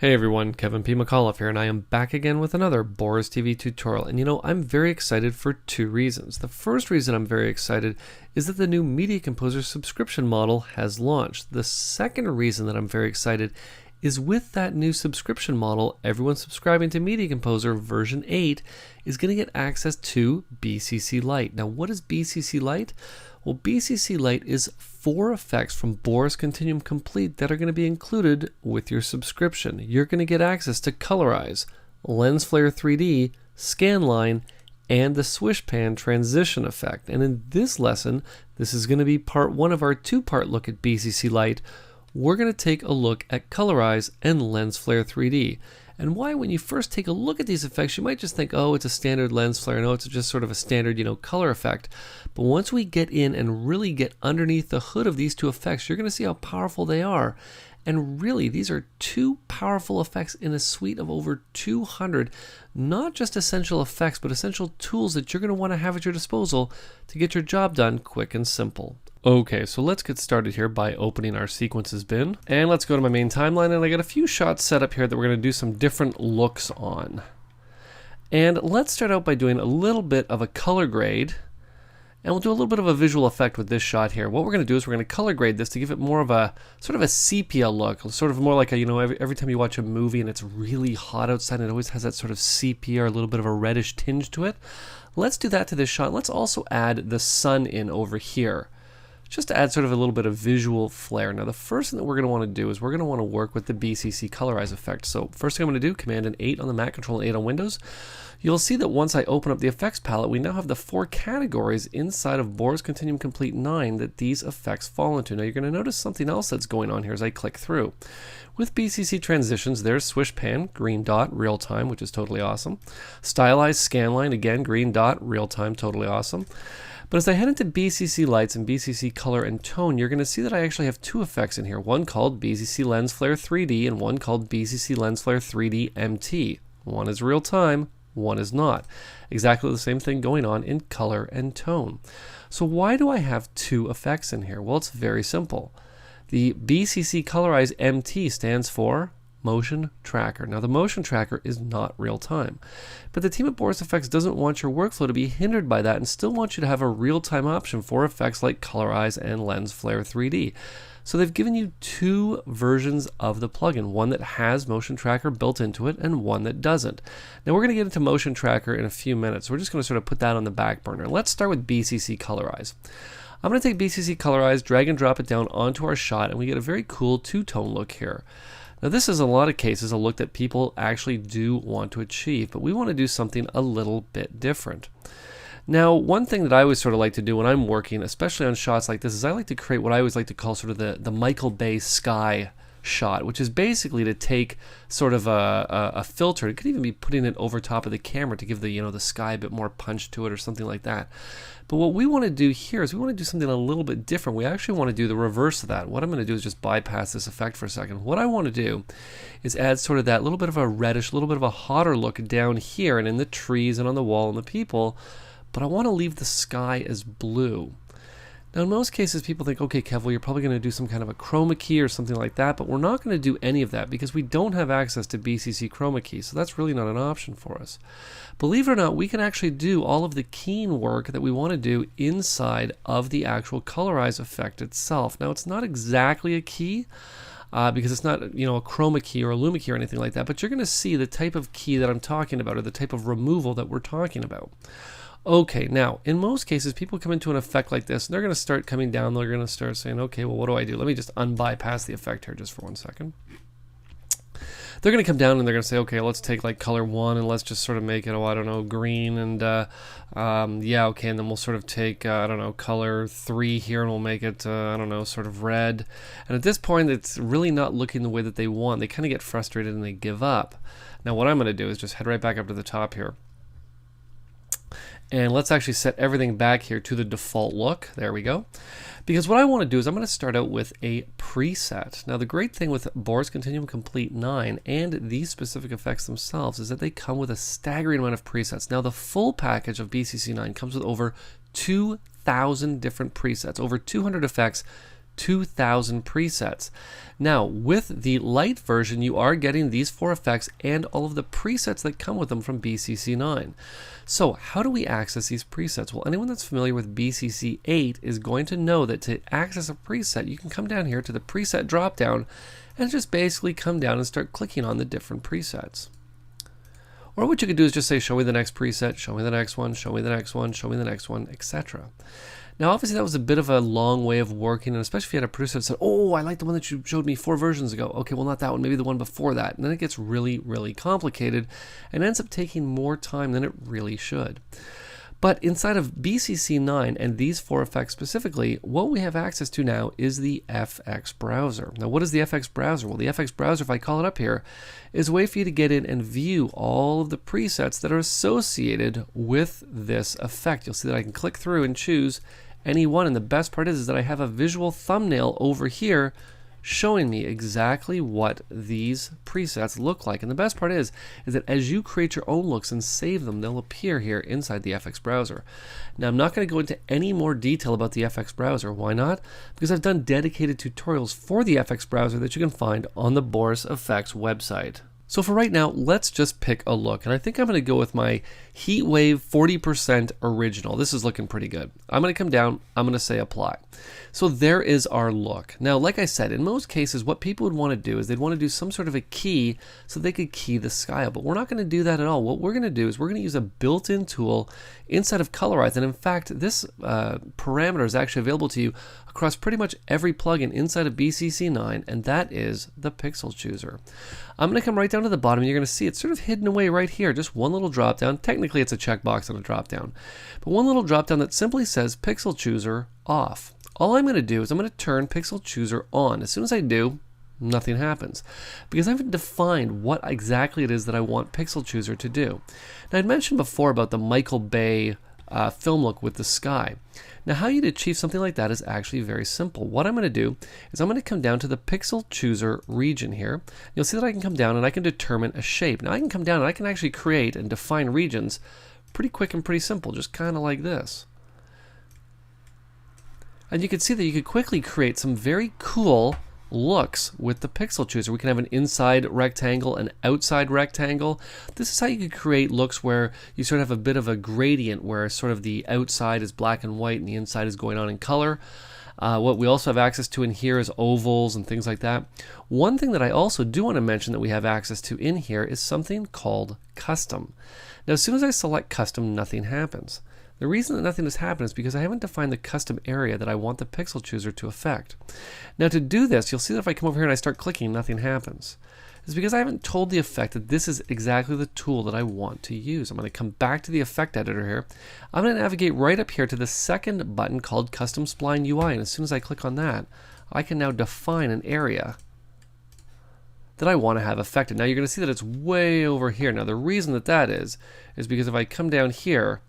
Hey everyone, Kevin P. McAuliffe here, and I am back again with another Boris TV tutorial. And I'm very excited for two reasons. The first reason I'm very excited is that the new Media Composer subscription model has launched. The second reason that I'm very excited is with that new subscription model, everyone subscribing to Media Composer version 8 is going to get access to BCC Lite. Now, what is BCC Lite? Well, BCC Lite is 4 effects from Boris Continuum Complete that are going to be included with your subscription. You're going to get access to Colorize, Lens Flare 3D, Scanline, and the Swish Pan transition effect. And in this lesson, this is going to be part 1 of our 2-part look at BCC Lite. We're going to take a look at Colorize and Lens Flare 3D. And why, when you first take a look at these effects, you might just think, oh, it's a standard lens flare. No, it's just sort of a standard, color effect. But once we get in and really get underneath the hood of these 2 effects, you're going to see how powerful they are. And really, these are 2 powerful effects in a suite of over 200, not just essential effects, but essential tools that you're going to want to have at your disposal to get your job done quick and simple. Okay, so let's get started here by opening our sequences bin. And let's go to my main timeline, and I got a few shots set up here that we're going to do some different looks on. And let's start out by doing a little bit of a color grade. And we'll do a little bit of a visual effect with this shot here. What we're going to do is we're going to color grade this to give it more of a sort of a sepia look, sort of more like a, every time you watch a movie and it's really hot outside, it always has that sort of sepia or a little bit of a reddish tinge to it. Let's do that to this shot. Let's also add the sun in over here, just to add sort of a little bit of visual flair. Now, the first thing that we're going to want to do is we're going to want to work with the BCC Colorize effect. So first thing I'm going to do, Command and 8 on the Mac, Control and 8 on Windows. You'll see that once I open up the effects palette, we now have the 4 categories inside of Boris Continuum Complete 9 that these effects fall into. Now, you're going to notice something else that's going on here as I click through. With BCC transitions, there's Swish Pan, green dot, real time, which is totally awesome. Stylized Scanline, again, green dot, real time, totally awesome. But as I head into BCC Lights and BCC Color and Tone, you're going to see that I actually have 2 effects in here. One called BCC Lens Flare 3D and one called BCC Lens Flare 3D MT. One is real time, one is not. Exactly the same thing going on in Color and Tone. So why do I have 2 effects in here? Well, it's very simple. The BCC Colorize MT stands for Motion Tracker. Now, the Motion Tracker is not real time, but the team at Boris Effects doesn't want your workflow to be hindered by that and still want you to have a real-time option for effects like Colorize and Lens Flare 3D. So they've given you 2 versions of the plugin, one that has Motion Tracker built into it and one that doesn't. Now, we're going to get into Motion Tracker in a few minutes. We're just going to sort of put that on the back burner. Let's start with BCC Colorize. I'm going to take BCC Colorize, drag and drop it down onto our shot, and we get a very cool 2-tone look here. Now, this is in a lot of cases a look that people actually do want to achieve, but we want to do something a little bit different. Now, one thing that I always sort of like to do when I'm working, especially on shots like this, is I like to create what I always like to call sort of the Michael Bay sky shot, which is basically to take sort of a filter. It could even be putting it over top of the camera to give the the sky a bit more punch to it or something like that. But what we want to do here is we want to do something a little bit different. We actually want to do the reverse of that. What I'm going to do is just bypass this effect for a second. What I want to do is add sort of that little bit of a reddish, little bit of a hotter look down here and in the trees and on the wall and the people, but I want to leave the sky as blue. Now, in most cases, people think, okay, Kev, well, you're probably going to do some kind of a chroma key or something like that, but we're not going to do any of that because we don't have access to BCC chroma key, so that's really not an option for us. Believe it or not, we can actually do all of the keying work that we want to do inside of the actual Colorize effect itself. Now, it's not exactly a key, because it's not a chroma key or a luma key or anything like that, but you're going to see the type of key that I'm talking about or the type of removal that we're talking about. Okay, now, in most cases, people come into an effect like this, and they're going to start coming down, they're going to start saying, okay, well, what do I do? Let me just unbypass the effect here just for 1 second. They're going to come down and they're going to say, okay, let's take like color 1 and let's just sort of make it, oh, I don't know, green, and yeah, okay, and then we'll sort of take, I don't know, color 3 here and we'll make it, I don't know, sort of red. And at this point, it's really not looking the way that they want. They kind of get frustrated and they give up. Now, what I'm going to do is just head right back up to the top here. And let's actually set everything back here to the default look. There we go. Because what I want to do is I'm going to start out with a preset. Now, the great thing with Boris Continuum Complete 9 and these specific effects themselves is that they come with a staggering amount of presets. Now, the full package of BCC 9 comes with over 2,000 different presets, over 200 effects, 2,000 presets. Now, with the Lite version, you are getting these 4 effects and all of the presets that come with them from BCC 9. So how do we access these presets? Well, anyone that's familiar with BCC 8 is going to know that to access a preset, you can come down here to the preset dropdown and just basically come down and start clicking on the different presets. Or what you could do is just say, show me the next preset, show me the next one, show me the next one, show me the next one, etc. Now, obviously, that was a bit of a long way of working, and especially if you had a producer that said, oh, I like the one that you showed me 4 versions ago. Okay, well, not that one, maybe the one before that. And then it gets really, really complicated and ends up taking more time than it really should. But inside of BCC 9 and these 4 effects specifically, what we have access to now is the FX browser. Now, what is the FX browser? Well, the FX browser, if I call it up here, is a way for you to get in and view all of the presets that are associated with this effect. You'll see that I can click through and choose any one, and the best part is that I have a visual thumbnail over here showing me exactly what these presets look like. And the best part is that as you create your own looks and save them, they'll appear here inside the FX browser. Now, I'm not going to go into any more detail about the FX browser. Why not? Because I've done dedicated tutorials for the FX browser that you can find on the Boris Effects website. So for right now, let's just pick a look. And I think I'm going to go with my Heatwave 40% original. This is looking pretty good. I'm going to come down, I'm going to say apply. So there is our look. Now, like I said, in most cases, what people would want to do is they'd want to do some sort of a key so they could key the sky up. But we're not going to do that at all. What we're going to do is we're going to use a built-in tool inside of Colorize. And in fact, this parameter is actually available to you across pretty much every plugin inside of BCC 9, and that is the Pixel Chooser. I'm going to come right down to the bottom, and you're going to see it's sort of hidden away right here. Just one little drop down. Technically, it's a checkbox on a drop down, but one little drop down that simply says Pixel Chooser off. All I'm going to do is I'm going to turn Pixel Chooser on. As soon as I do, nothing happens because I haven't defined what exactly it is that I want Pixel Chooser to do. Now, I'd mentioned before about the Michael Bay film look with the sky. Now, how you'd achieve something like that is actually very simple. What I'm going to do is I'm going to come down to the Pixel Chooser region here. You'll see that I can come down and I can determine a shape. Now, I can come down and I can actually create and define regions pretty quick and pretty simple, just kind of like this. And you can see that you could quickly create some very cool looks with the Pixel Chooser. We can have an inside rectangle, an outside rectangle. This is how you could create looks where you sort of have a bit of a gradient where sort of the outside is black and white and the inside is going on in color. What we also have access to in here is ovals and things like that. One thing that I also do want to mention that we have access to in here is something called custom. Now, as soon as I select custom, nothing happens. The reason that nothing has happened is because I haven't defined the custom area that I want the Pixel Chooser to affect. Now, to do this, you'll see that if I come over here and I start clicking, nothing happens. It's because I haven't told the effect that this is exactly the tool that I want to use. I'm going to come back to the effect editor here. I'm going to navigate right up here to the second button called Custom Spline UI, and as soon as I click on that, I can now define an area that I want to have affected. Now, you're going to see that it's way over here. Now, the reason that that is because if I come down here,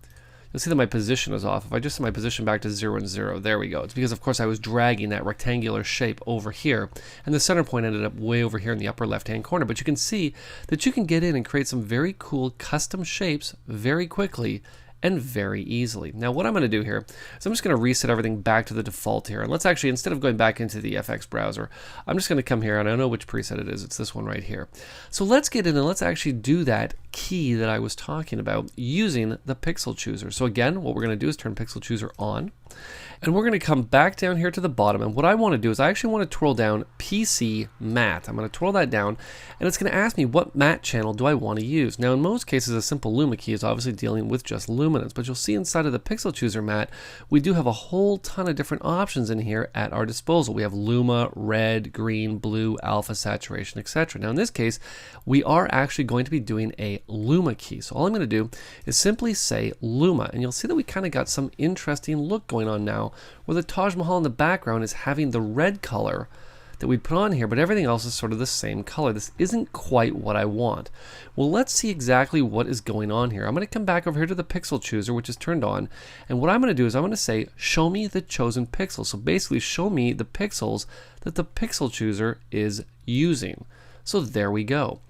you'll see that my position is off. If I just set my position back to 0 and 0, there we go. It's because, of course, I was dragging that rectangular shape over here, and the center point ended up way over here in the upper left-hand corner. But you can see that you can get in and create some very cool custom shapes very quickly and very easily. Now, what I'm going to do here is I'm just going to reset everything back to the default here. And let's actually, instead of going back into the FX browser, I'm just going to come here, and I know which preset it is. It's this one right here. So let's get in and let's actually do that key that I was talking about using the Pixel Chooser. So again, what we're going to do is turn Pixel Chooser on. And we're going to come back down here to the bottom, and what I want to do is I actually want to twirl down PC Matte. I'm going to twirl that down, and it's going to ask me what matte channel do I want to use. Now, in most cases, a simple Luma key is obviously dealing with just luminance, but you'll see inside of the Pixel Chooser matte, we do have a whole ton of different options in here at our disposal. We have Luma, red, green, blue, alpha, saturation, etc. Now, in this case, we are actually going to be doing a Luma key. So all I'm going to do is simply say Luma, and you'll see that we kind of got some interesting look going on now, where the Taj Mahal in the background is having the red color that we put on here, but everything else is sort of the same color. This isn't quite what I want. Well, let's see exactly what is going on here. I'm going to come back over here to the Pixel Chooser, which is turned on, and what I'm going to do is I'm going to say, show me the chosen pixels. So basically, show me the pixels that the Pixel Chooser is using. So there we go.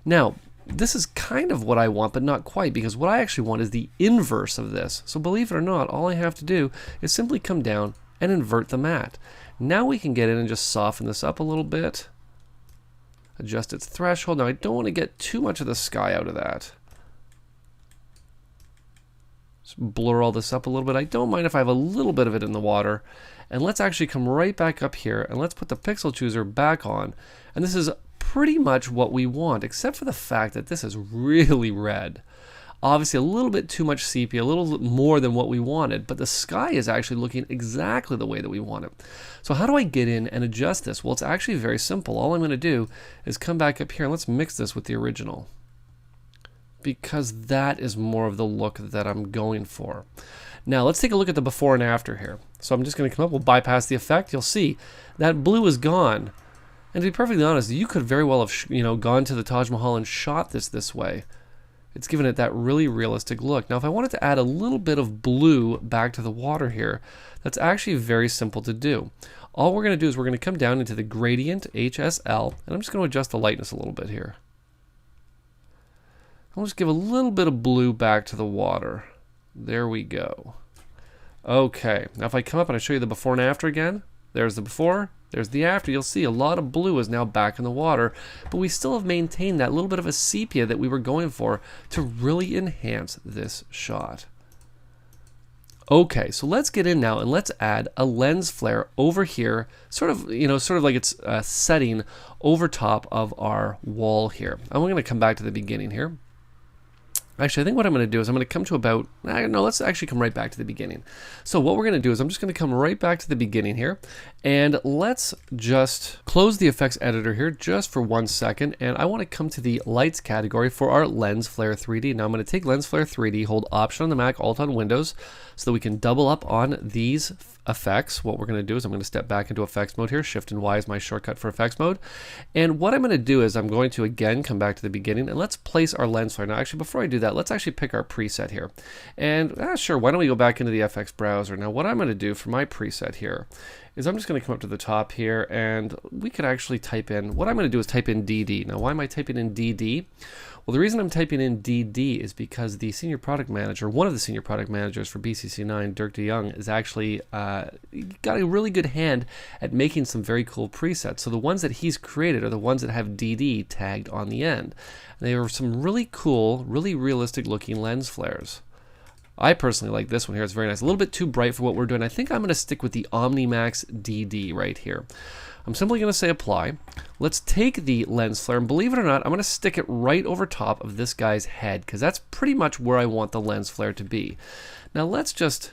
Now, this is kind of what I want, but not quite, because what I actually want is the inverse of this. So believe it or not, all I have to do is simply come down and invert the matte. Now we can get in and just soften this up a little bit. Adjust its threshold. Now I don't want to get too much of the sky out of that. Just blur all this up a little bit. I don't mind if I have a little bit of it in the water. And let's actually come right back up here and let's put the pixel chooser back on. And this is pretty much what we want, except for the fact that this is really red. Obviously a little bit too much sepia, a little more than what we wanted, but the sky is actually looking exactly the way that we want it. So how do I get in and adjust this? Well, it's actually very simple. All I'm going to do is come back up here and let's mix this with the original, because that is more of the look that I'm going for. Now let's take a look at the before and after here. So I'm just going to come up, we'll bypass the effect. You'll see that blue is gone. And to be perfectly honest, you could very well have gone to the Taj Mahal and shot this way. It's given it that really realistic look. Now if I wanted to add a little bit of blue back to the water here, that's actually very simple to do. All we're going to do is we're going to come down into the gradient HSL, and I'm just going to adjust the lightness a little bit here. I'll just give a little bit of blue back to the water. There we go. Okay, now if I come up and I show you the before and after again, there's the before, there's the after. You'll see a lot of blue is now back in the water, but we still have maintained that little bit of a sepia that we were going for to really enhance this shot. Okay, so let's get in now and let's add a lens flare over here, sort of like it's setting over top of our wall here. I'm going to come back to the beginning here. Actually, I think what I'm going to do is I'm going to come to about, no, let's actually come right back to the beginning. So what we're going to do is I'm just going to come right back to the beginning here, and let's just close the effects editor here just for 1 second, and I want to come to the lights category for our lens flare 3D. Now I'm going to take lens flare 3D, hold Option on the Mac, Alt on Windows, so that we can double up on these effects. What we're going to do is I'm going to step back into effects mode here. Shift and Y is my shortcut for effects mode. And what I'm going to do is I'm going to again come back to the beginning and let's place our lens flare. Now actually before I do that, let's actually pick our preset here. And sure, why don't we go back into the FX browser. Now what I'm going to do for my preset here is I'm just going to come up to the top here and we could actually type in, what I'm going to do is type in DD. Now why am I typing in DD? Well, the reason I'm typing in DD is because the senior product manager, one of the senior product managers for BCC9, Dirk de Jong, is actually got a really good hand at making some very cool presets. So the ones that he's created are the ones that have DD tagged on the end. And they are some really cool, really realistic looking lens flares. I personally like this one here. It's very nice. A little bit too bright for what we're doing. I think I'm going to stick with the OmniMax DD right here. I'm simply going to say apply. Let's take the lens flare, and believe it or not, I'm going to stick it right over top of this guy's head because that's pretty much where I want the lens flare to be. Now let's just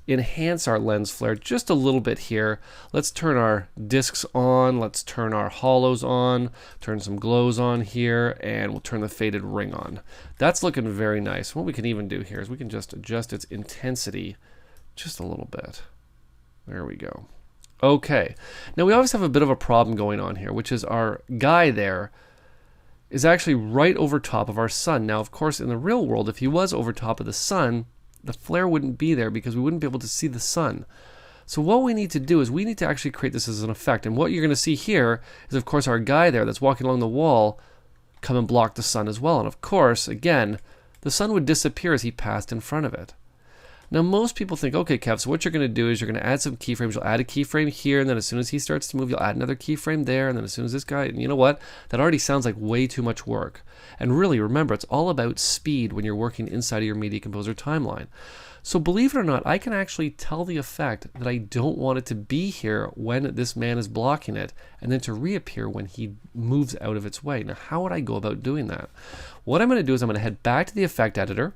enhance our lens flare just a little bit here. Let's turn our discs on, let's turn our hollows on, turn some glows on here, and we'll turn the faded ring on. That's looking very nice. What we can even do here is we can just adjust its intensity just a little bit. There we go. Okay, now we always have a bit of a problem going on here, which is our guy there is actually right over top of our sun. Now, of course, in the real world, if he was over top of the sun, the flare wouldn't be there because we wouldn't be able to see the sun. So what we need to do is we need to actually create this as an effect. And what you're going to see here is, of course, our guy there that's walking along the wall come and block the sun as well. And of course, again, the sun would disappear as he passed in front of it. Now, most people think, okay, Kev, so what you're going to do is you're going to add some keyframes. You'll add a keyframe here, and then as soon as he starts to move, you'll add another keyframe there, and then as soon as this guy, and you know what? That already sounds like way too much work. And really, remember, it's all about speed when you're working inside of your Media Composer timeline. So believe it or not, I can actually tell the effect that I don't want it to be here when this man is blocking it, and then to reappear when he moves out of its way. Now, how would I go about doing that? What I'm going to do is I'm going to head back to the effect editor,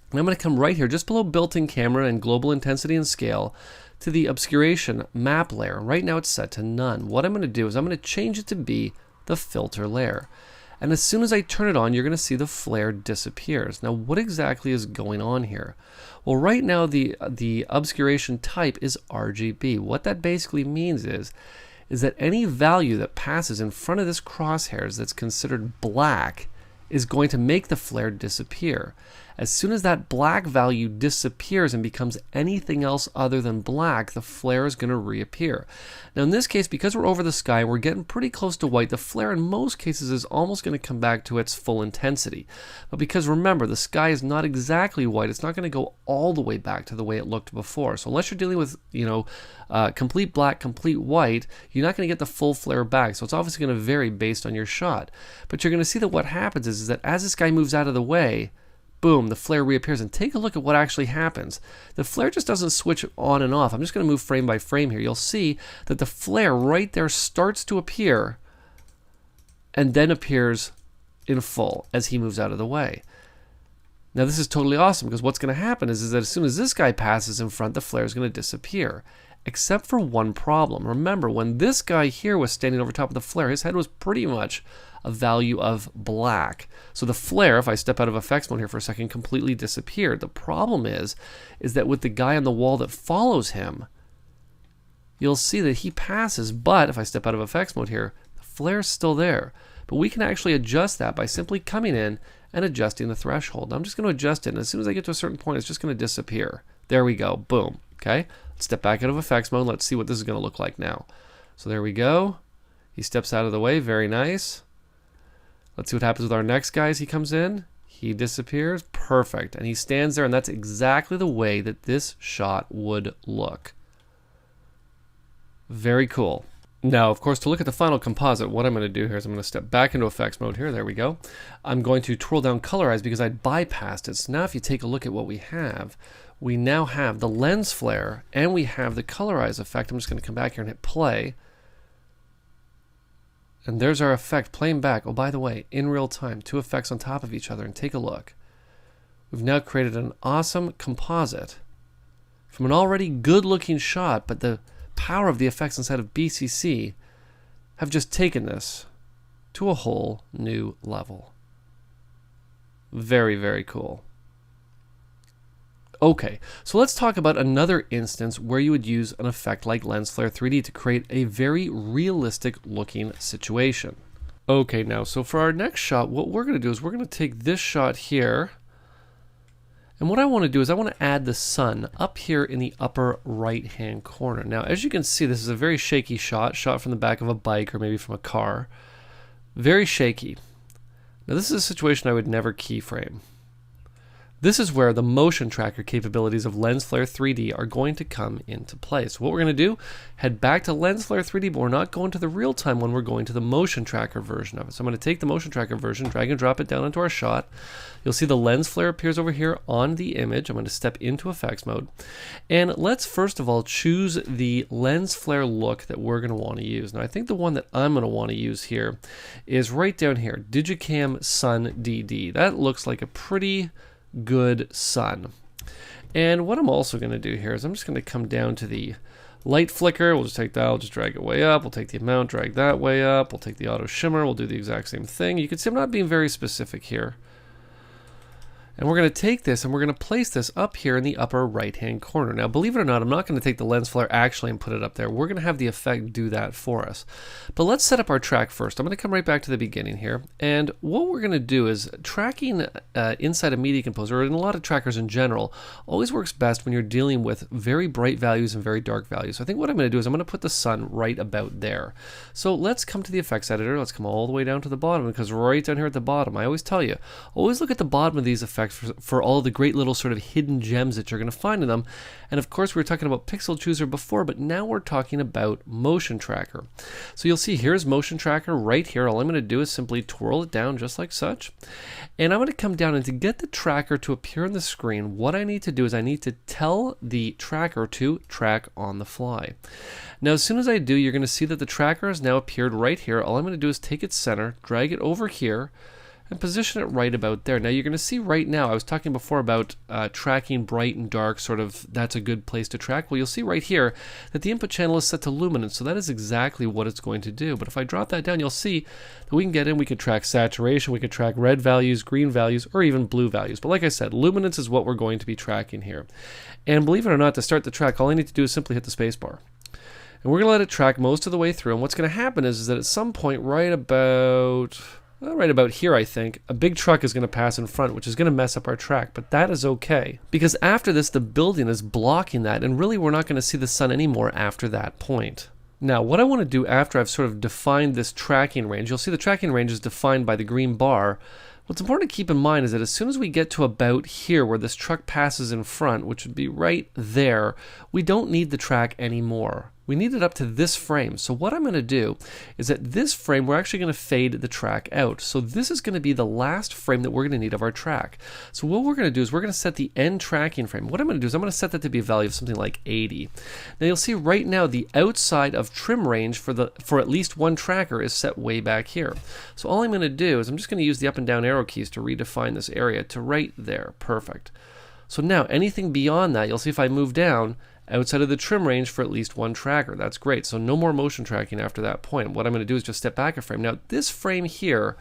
and I'm going to come right here, just below built-in camera and global intensity and scale, to the obscuration map layer. Right now it's set to none. What I'm going to do is I'm going to change it to be the filter layer. And as soon as I turn it on, you're going to see the flare disappears. Now, what exactly is going on here? Well, right now the obscuration type is RGB. What that basically means is that any value that passes in front of this crosshairs that's considered black is going to make the flare disappear. As soon as that black value disappears and becomes anything else other than black, the flare is going to reappear. Now in this case, because we're over the sky, we're getting pretty close to white, the flare in most cases is almost going to come back to its full intensity. But because remember, the sky is not exactly white, it's not going to go all the way back to the way it looked before. So unless you're dealing with, complete black, complete white, you're not going to get the full flare back. So it's obviously going to vary based on your shot. But you're going to see that what happens is that as this guy moves out of the way, boom, the flare reappears. And take a look at what actually happens. The flare just doesn't switch on and off. I'm just going to move frame by frame here. You'll see that the flare right there starts to appear and then appears in full as he moves out of the way. Now this is totally awesome because what's going to happen is that as soon as this guy passes in front, the flare is going to disappear. Except for one problem. Remember, when this guy here was standing over top of the flare, his head was pretty much a value of black. So the flare, if I step out of effects mode here for a second, completely disappeared. The problem is that with the guy on the wall that follows him, you'll see that he passes, but if I step out of effects mode here, the flare is still there. But we can actually adjust that by simply coming in and adjusting the threshold. Now I'm just going to adjust it, and as soon as I get to a certain point, it's just going to disappear. There we go. Boom. Okay? Let's step back out of effects mode. Let's see what this is going to look like now. So there we go. He steps out of the way. Very nice. Let's see what happens with our next guy as he comes in. He disappears. Perfect. And he stands there, and that's exactly the way that this shot would look. Very cool. Now, of course, to look at the final composite, what I'm going to do here is I'm going to step back into effects mode here. There we go. I'm going to twirl down Colorize because I bypassed it. So now if you take a look at what we now have the lens flare and we have the Colorize effect. I'm just going to come back here and hit play. And there's our effect playing back. Oh, by the way, in real time, two effects on top of each other. And take a look. We've now created an awesome composite from an already good-looking shot, but the power of the effects inside of BCC have just taken this to a whole new level. Very, very cool. Okay, so let's talk about another instance where you would use an effect like Lens Flare 3D to create a very realistic looking situation. Okay, now, so for our next shot, what we're going to do is we're going to take this shot here, and what I want to do is I want to add the sun up here in the upper right hand corner. Now, as you can see, this is a very shaky shot from the back of a bike or maybe from a car. Very shaky. Now, this is a situation I would never keyframe. This is where the motion tracker capabilities of Lens Flare 3D are going to come into play. So what we're going to do, head back to Lens Flare 3D, but we're not going to the real-time one, we're going to the motion tracker version of it. So I'm going to take the motion tracker version, drag and drop it down into our shot. You'll see the lens flare appears over here on the image. I'm going to step into effects mode. And let's first of all choose the lens flare look that we're going to want to use. Now I think the one that I'm going to want to use here is right down here, Digicam Sun DD. That looks like a pretty good sun. And what I'm also going to do here is I'm just going to come down to the light flicker. We'll just take that, I'll just drag it way up. We'll take the amount, drag that way up. We'll take the auto shimmer, we'll do the exact same thing. You can see I'm not being very specific here. And we're going to take this and we're going to place this up here in the upper right hand corner. Now believe it or not, I'm not going to take the lens flare actually and put it up there. We're going to have the effect do that for us. But let's set up our track first. I'm going to come right back to the beginning here. And what we're going to do is tracking inside a Media Composer, or in a lot of trackers in general, always works best when you're dealing with very bright values and very dark values. So I think what I'm going to do is I'm going to put the sun right about there. So let's come to the effects editor. Let's come all the way down to the bottom, because right down here at the bottom, I always tell you, always look at the bottom of these effects for all the great little sort of hidden gems that you're going to find in them. And of course, we were talking about Pixel Chooser before, but now we're talking about Motion Tracker. So you'll see here's Motion Tracker right here. All I'm going to do is simply twirl it down just like such. And I'm going to come down, and to get the tracker to appear on the screen, what I need to do is I need to tell the tracker to track on the fly. Now, as soon as I do, you're going to see that the tracker has now appeared right here. All I'm going to do is take its center, drag it over here, and position it right about there. Now you're going to see right now, I was talking before about tracking bright and dark, sort of that's a good place to track. Well, you'll see right here that the input channel is set to luminance, so that is exactly what it's going to do. But if I drop that down, you'll see that we can get in, we can track saturation, we can track red values, green values, or even blue values. But like I said, luminance is what we're going to be tracking here. And believe it or not, to start the track, all I need to do is simply hit the space bar. And we're going to let it track most of the way through. And what's going to happen is that at some point right about right about here, I think, a big truck is going to pass in front, which is going to mess up our track, but that is okay. Because after this, the building is blocking that, and really we're not going to see the sun anymore after that point. Now, what I want to do after I've sort of defined this tracking range, you'll see the tracking range is defined by the green bar. What's important to keep in mind is that as soon as we get to about here where this truck passes in front, which would be right there, we don't need the track anymore. We need it up to this frame. So what I'm going to do is at this frame, we're actually going to fade the track out. So this is going to be the last frame that we're going to need of our track. So what we're going to do is we're going to set the end tracking frame. What I'm going to do is I'm going to set that to be a value of something like 80. Now you'll see right now the outside of trim range for at least one tracker is set way back here. So all I'm going to do is I'm just going to use the up and down arrow keys to redefine this area to right there. Perfect. So now anything beyond that, you'll see if I move down, outside of the trim range for at least one tracker. That's great. So no more motion tracking after that point. What I'm going to do is just step back a frame. Now this frame here,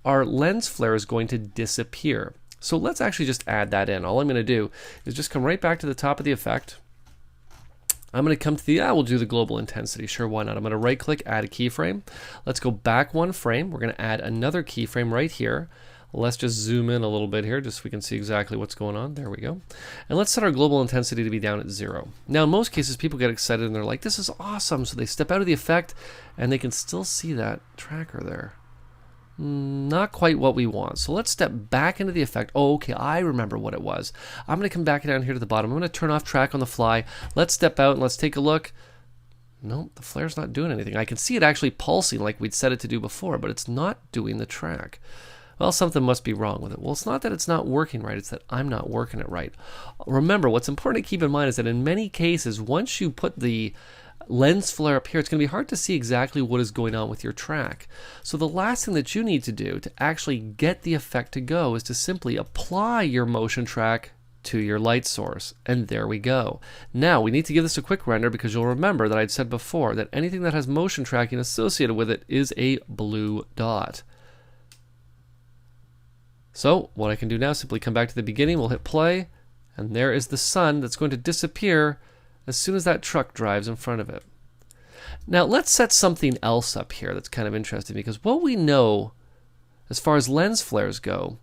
our lens flare is going to disappear. So let's actually just add that in. All I'm going to do is just come right back to the top of the effect. I'm going to come to the, we'll do the global intensity. Sure, why not? I'm going to right click, add a keyframe. Let's go back one frame. We're going to add another keyframe right here. Let's just zoom in a little bit here just so we can see exactly what's going on. There we go. And let's set our global intensity to be down at 0. Now in most cases people get excited and they're like, this is awesome. So they step out of the effect and they can still see that tracker there. Not quite what we want. So let's step back into the effect. Oh, okay, I remember what it was. I'm going to come back down here to the bottom. I'm going to turn off track on the fly. Let's step out and let's take a look. Nope, the flare's not doing anything. I can see it actually pulsing like we'd set it to do before, but it's not doing the track. Well, something must be wrong with it. Well, it's not that it's not working right, it's that I'm not working it right. Remember, what's important to keep in mind is that in many cases, once you put the lens flare up here, it's going to be hard to see exactly what is going on with your track. So the last thing that you need to do to actually get the effect to go is to simply apply your motion track to your light source. And there we go. Now we need to give this a quick render because you'll remember that I'd said before that anything that has motion tracking associated with it is a blue dot. So what I can do now is simply come back to the beginning, we'll hit play, and there is the sun that's going to disappear as soon as that truck drives in front of it. Now let's set something else up here that's kind of interesting because what we know as far as lens flares go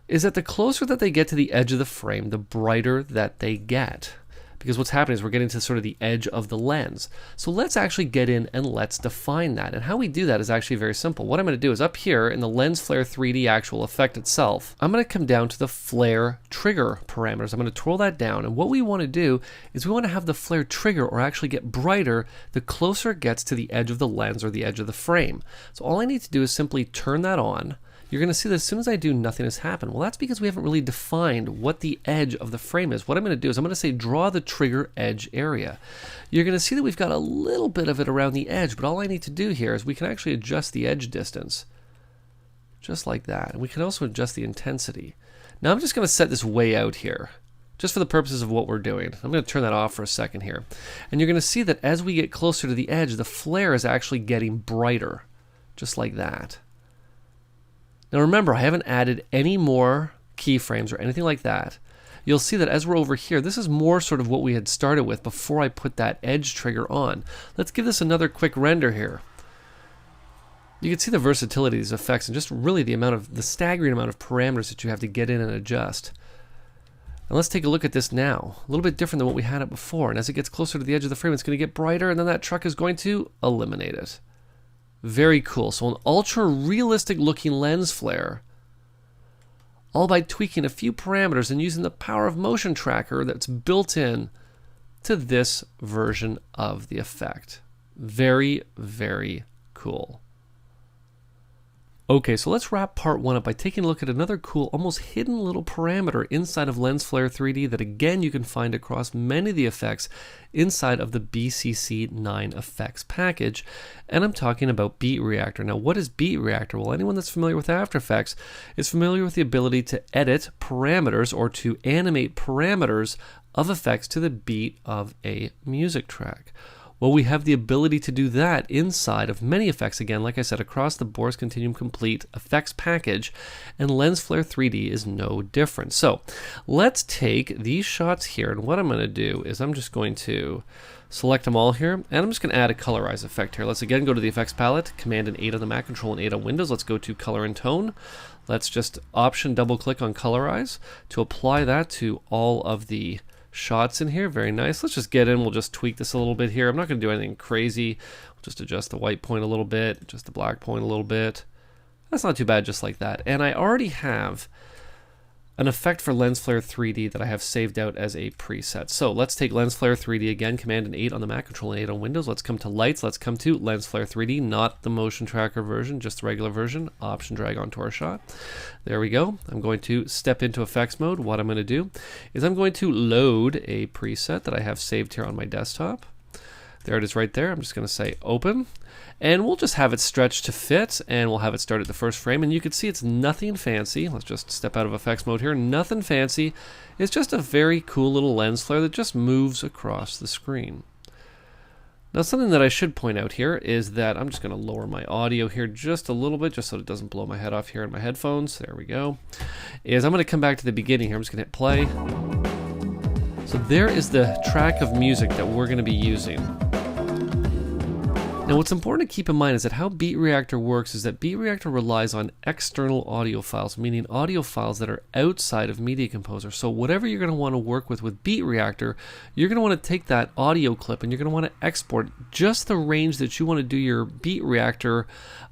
is that the closer that they get to the edge of the frame, the brighter that they get. Because what's happening is we're getting to sort of the edge of the lens. So let's actually get in and let's define that. And how we do that is actually very simple. What I'm going to do is up here in the lens flare 3D actual effect itself, I'm going to come down to the flare trigger parameters. I'm going to twirl that down. And what we want to do is we want to have the flare trigger or actually get brighter the closer it gets to the edge of the lens or the edge of the frame. So all I need to do is simply turn that on. You're going to see that as soon as I do, nothing has happened. Well, that's because we haven't really defined what the edge of the frame is. What I'm going to do is I'm going to say draw the trigger edge area. You're going to see that we've got a little bit of it around the edge, but all I need to do here is we can actually adjust the edge distance. Just like that. And we can also adjust the intensity. Now I'm just going to set this way out here, just for the purposes of what we're doing. I'm going to turn that off for a second here. And you're going to see that as we get closer to the edge, the flare is actually getting brighter, just like that. Now remember, I haven't added any more keyframes or anything like that. You'll see that as we're over here, this is more sort of what we had started with before I put that edge trigger on. Let's give this another quick render here. You can see the versatility of these effects and just really the staggering amount of parameters that you have to get in and adjust. And let's take a look at this now. A little bit different than what we had it before. And as it gets closer to the edge of the frame, it's going to get brighter, and then that truck is going to eliminate it. Very cool. So an ultra realistic looking lens flare, all by tweaking a few parameters and using the power of motion tracker that's built in to this version of the effect. Very, very cool. Okay, so let's wrap part 1 up by taking a look at another cool, almost hidden little parameter inside of Lens Flare 3D that again you can find across many of the effects inside of the BCC 9 effects package. And I'm talking about Beat Reactor. Now, what is Beat Reactor? Well, anyone that's familiar with After Effects is familiar with the ability to edit parameters or to animate parameters of effects to the beat of a music track. Well, we have the ability to do that inside of many effects, again, like I said, across the Boris Continuum Complete effects package, and Lens Flare 3D is no different. So let's take these shots here, and what I'm going to do is I'm just going to select them all here, and I'm just going to add a Colorize effect here. Let's again go to the effects palette, Command and 8 on the Mac, Control and 8 on Windows. Let's go to Color and Tone. Let's just Option double click on Colorize to apply that to all of the shots in here. Very nice. Let's just get in. We'll just tweak this a little bit here. I'm not going to do anything crazy. We'll just adjust the white point a little bit, adjust the black point a little bit. That's not too bad, just like that. And I already have an effect for Lens Flare 3D that I have saved out as a preset. So let's take Lens Flare 3D again, Command and 8 on the Mac, Control and 8 on Windows. Let's come to Lights. Let's come to Lens Flare 3D, not the motion tracker version, just the regular version. Option drag onto our shot. There we go. I'm going to step into effects mode. What I'm going to do is I'm going to load a preset that I have saved here on my desktop. There it is right there. I'm just going to say open, and we'll just have it stretched to fit, and we'll have it start at the first frame, and you can see it's nothing fancy. Let's just step out of effects mode here. Nothing fancy. It's just a very cool little lens flare that just moves across the screen. Now, something that I should point out here is that I'm just going to lower my audio here just a little bit, just so it doesn't blow my head off here in my headphones. There we go. I'm going to come back to the beginning here. I'm just going to hit play. So there is the track of music that we're going to be using. Now, what's important to keep in mind is that how Beat Reactor works is that Beat Reactor relies on external audio files, meaning audio files that are outside of Media Composer. So whatever you're going to want to work with Beat Reactor, you're going to want to take that audio clip and you're going to want to export just the range that you want to do your Beat Reactor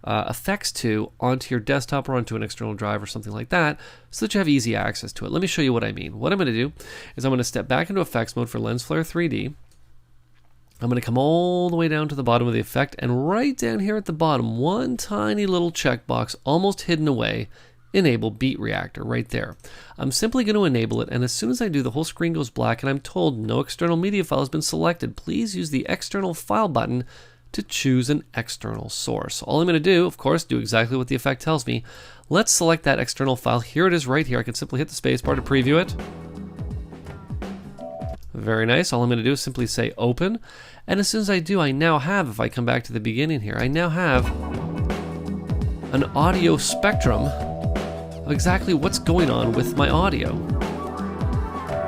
effects to onto your desktop or onto an external drive or something like that, so that you have easy access to it. Let me show you what I mean. What I'm going to do is I'm going to step back into effects mode for Lens Flare 3D. I'm going to come all the way down to the bottom of the effect, and right down here at the bottom, one tiny little checkbox almost hidden away, enable Beat Reactor right there. I'm simply going to enable it, and as soon as I do, the whole screen goes black and I'm told no external media file has been selected. Please use the external file button to choose an external source. All I'm going to do, of course, do exactly what the effect tells me. Let's select that external file. Here it is right here. I can simply hit the space bar to preview it. Very nice. All I'm going to do is simply say open. And as soon as I do, I now have, if I come back to the beginning here, I now have an audio spectrum of exactly what's going on with my audio.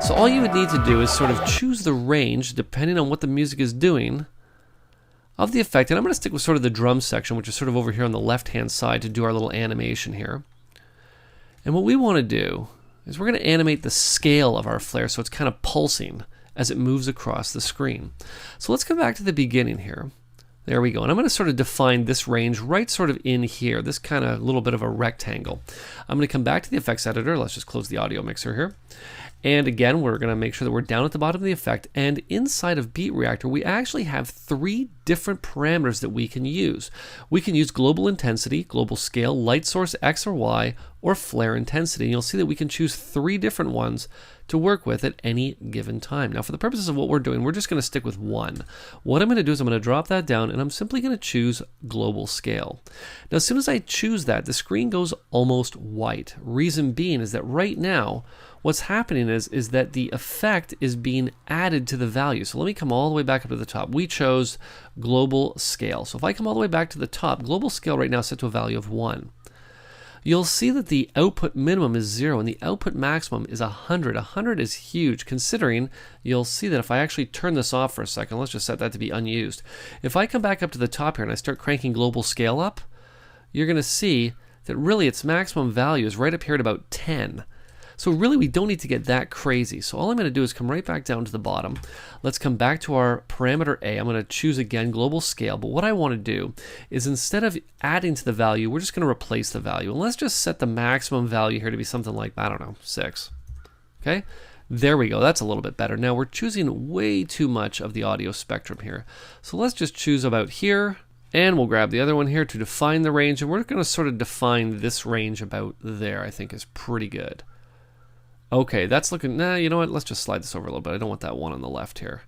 So all you would need to do is sort of choose the range, depending on what the music is doing, of the effect. And I'm going to stick with sort of the drum section, which is sort of over here on the left-hand side to do our little animation here. And what we want to do is we're going to animate the scale of our flare so it's kind of pulsing as it moves across the screen. So let's come back to the beginning here. There we go. And I'm going to sort of define this range right sort of in here, this kind of little bit of a rectangle. I'm going to come back to the effects editor. Let's just close the audio mixer here. And again, we're going to make sure that we're down at the bottom of the effect. And inside of Beat Reactor, we actually have 3 different parameters that we can use. We can use global intensity, global scale, light source X or Y, or flare intensity. And you'll see that we can choose 3 different ones to work with at any given time. Now, for the purposes of what we're doing, we're just going to stick with 1. What I'm going to do is I'm going to drop that down, and I'm simply going to choose global scale. Now, as soon as I choose that, the screen goes almost white. Reason being is that right now, what's happening is that the effect is being added to the value. So let me come all the way back up to the top. We chose global scale. So if I come all the way back to the top, global scale right now is set to a value of 1. You'll see that the output minimum is 0 and the output maximum is 100. 100 is huge, considering you'll see that if I actually turn this off for a second, let's just set that to be unused. If I come back up to the top here and I start cranking global scale up, you're going to see that really its maximum value is right up here at about 10. So really we don't need to get that crazy. So all I'm going to do is come right back down to the bottom. Let's come back to our parameter A. I'm going to choose again global scale. But what I want to do is instead of adding to the value, we're just going to replace the value. And let's just set the maximum value here to be something like, I don't know, 6. Okay? There we go. That's a little bit better. Now we're choosing way too much of the audio spectrum here. So let's just choose about here. And we'll grab the other one here to define the range. And we're going to sort of define this range about there, I think is pretty good. Okay, that's looking, you know what, let's just slide this over a little bit. I don't want that one on the left here.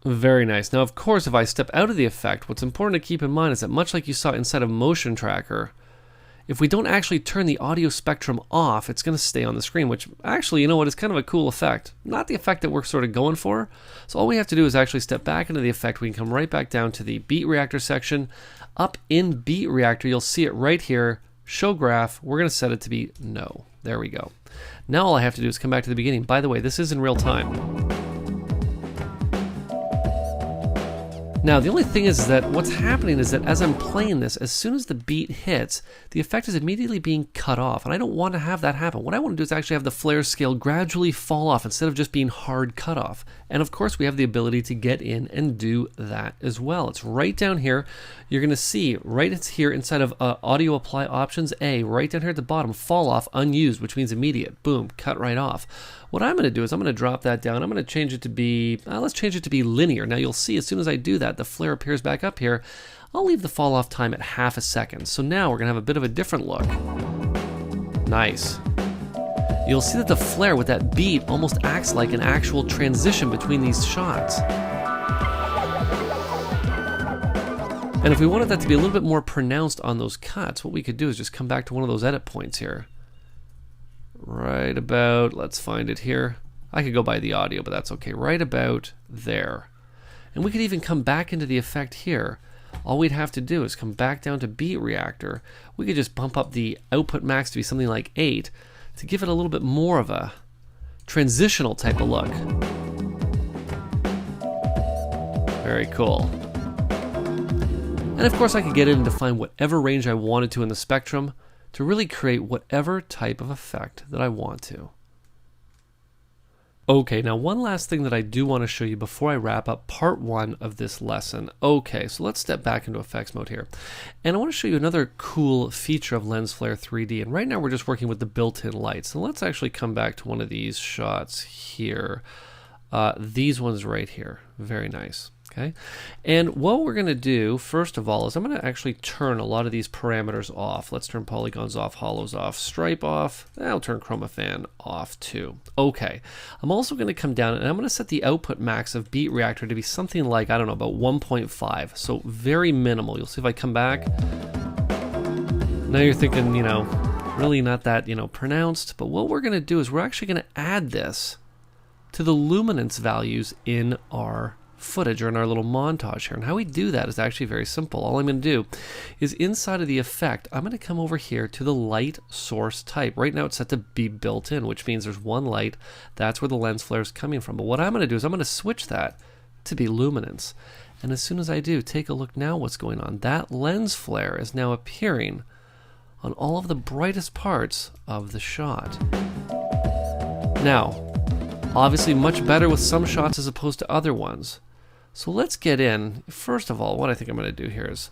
Very nice. Now, of course, if I step out of the effect, what's important to keep in mind is that much like you saw inside of Motion Tracker, if we don't actually turn the audio spectrum off, it's going to stay on the screen, which actually, you know what, is kind of a cool effect. Not the effect that we're sort of going for. So all we have to do is actually step back into the effect. We can come right back down to the Beat Reactor section. Up in Beat Reactor, you'll see it right here, show graph. We're going to set it to be no. There we go. Now all I have to do is come back to the beginning. By the way, this is in real time. Now, the only thing is that what's happening is that as I'm playing this, as soon as the beat hits, the effect is immediately being cut off. And I don't want to have that happen. What I want to do is actually have the flare scale gradually fall off instead of just being hard cut off. And of course, we have the ability to get in and do that as well. It's right down here. You're going to see right here inside of audio apply options A, right down here at the bottom, fall off unused, which means immediate. Boom, cut right off. What I'm going to do is I'm going to drop that down. I'm going to change it to be, let's change it to be linear. Now you'll see as soon as I do that, the flare appears back up here. I'll leave the fall off time at ½ a second. So now we're going to have a bit of a different look. Nice. You'll see that the flare with that beat almost acts like an actual transition between these shots. And if we wanted that to be a little bit more pronounced on those cuts, what we could do is just come back to one of those edit points here. Right about, let's find it here. I could go by the audio, but that's okay. Right about there. And we could even come back into the effect here. All we'd have to do is come back down to Beat Reactor. We could just bump up the output max to be something like 8 to give it a little bit more of a transitional type of look. Very cool. And of course I could get in and define whatever range I wanted to in the spectrum to really create whatever type of effect that I want to. Okay, now one last thing that I do want to show you before I wrap up part 1 of this lesson. Okay, so let's step back into effects mode here. And I want to show you another cool feature of Lens Flare 3D. And right now we're just working with the built-in lights. So let's actually come back to one of these shots here. These ones right here. Very nice. Okay, and what we're going to do first of all is I'm going to actually turn a lot of these parameters off. Let's turn polygons off, hollows off, stripe off. I'll turn chroma fan off too. Okay, I'm also going to come down and I'm going to set the output max of Beat Reactor to be something like, I don't know, about 1.5. So very minimal. You'll see if I come back. Now you're thinking, you know, really not that, you know, pronounced. But what we're going to do is we're actually going to add this to the luminance values in our footage or in our little montage here. And how we do that is actually very simple. All I'm going to do is inside of the effect, I'm going to come over here to the light source type. Right now it's set to be built in, which means there's one light. That's where the lens flare is coming from. But what I'm going to do is I'm going to switch that to be luminance. And as soon as I do, take a look now what's going on. That lens flare is now appearing on all of the brightest parts of the shot. Now, obviously much better with some shots as opposed to other ones. So let's get in. First of all, what I think I'm going to do here is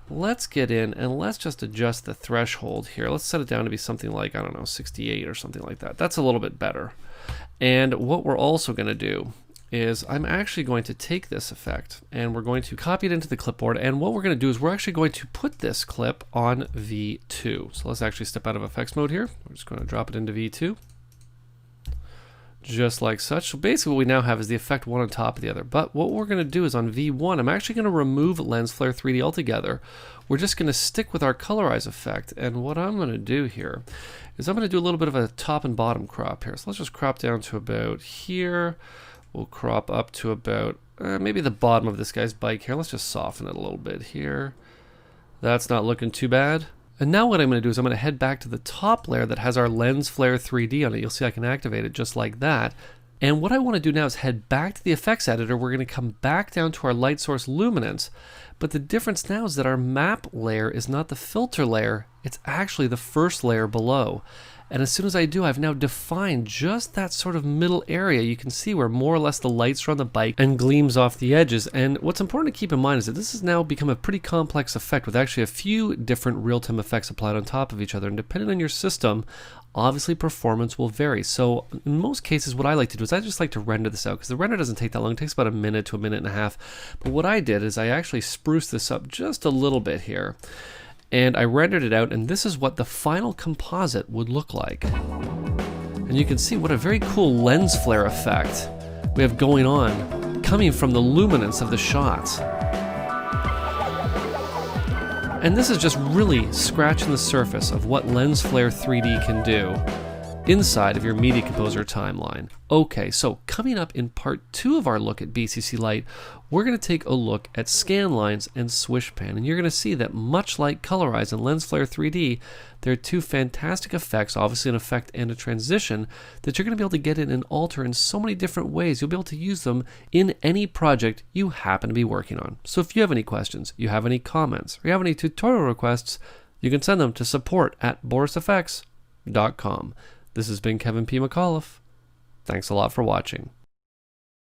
let's get in and let's just adjust the threshold here. Let's set it down to be something like, I don't know, 68 or something like that. That's a little bit better. And what we're also going to do is I'm actually going to take this effect and we're going to copy it into the clipboard. And what we're going to do is we're actually going to put this clip on V2. So let's actually step out of effects mode here. We're just going to drop it into V2. Just like such. So basically what we now have is the effect one on top of the other. But what we're going to do is on V1, I'm actually going to remove Lens Flare 3D altogether. We're just going to stick with our Colorize effect. And what I'm going to do here is I'm going to do a little bit of a top and bottom crop here. So let's just crop down to about here. We'll crop up to about maybe the bottom of this guy's bike here. Let's just soften it a little bit here. That's not looking too bad. And now what I'm going to do is I'm going to head back to the top layer that has our Lens Flare 3D on it. You'll see I can activate it just like that. And what I want to do now is head back to the effects editor. We're going to come back down to our light source luminance. But the difference now is that our map layer is not the filter layer. It's actually the first layer below. And as soon as I do, I've now defined just that sort of middle area. You can see where more or less the lights are on the bike and gleams off the edges. And what's important to keep in mind is that this has now become a pretty complex effect with actually a few different real-time effects applied on top of each other. And depending on your system, obviously performance will vary. So in most cases, what I like to do is I just like to render this out because the render doesn't take that long. It takes about a minute to a minute and a half. But what I did is I actually spruced this up just a little bit here. And I rendered it out, and this is what the final composite would look like. And you can see what a very cool lens flare effect we have going on, coming from the luminance of the shots. And this is just really scratching the surface of what Lens Flare 3D can do inside of your Media Composer timeline. Okay, so coming up in part 2 of our look at BCC Lite, we're going to take a look at scan lines and swish pan, and you're going to see that much like Colorize and Lens Flare 3D, there are two fantastic effects, obviously an effect and a transition, that you're going to be able to get in and alter in so many different ways. You'll be able to use them in any project you happen to be working on. So if you have any questions, you have any comments, or you have any tutorial requests, you can send them to support@borisfx.com. This has been Kevin P. McAuliffe. Thanks a lot for watching.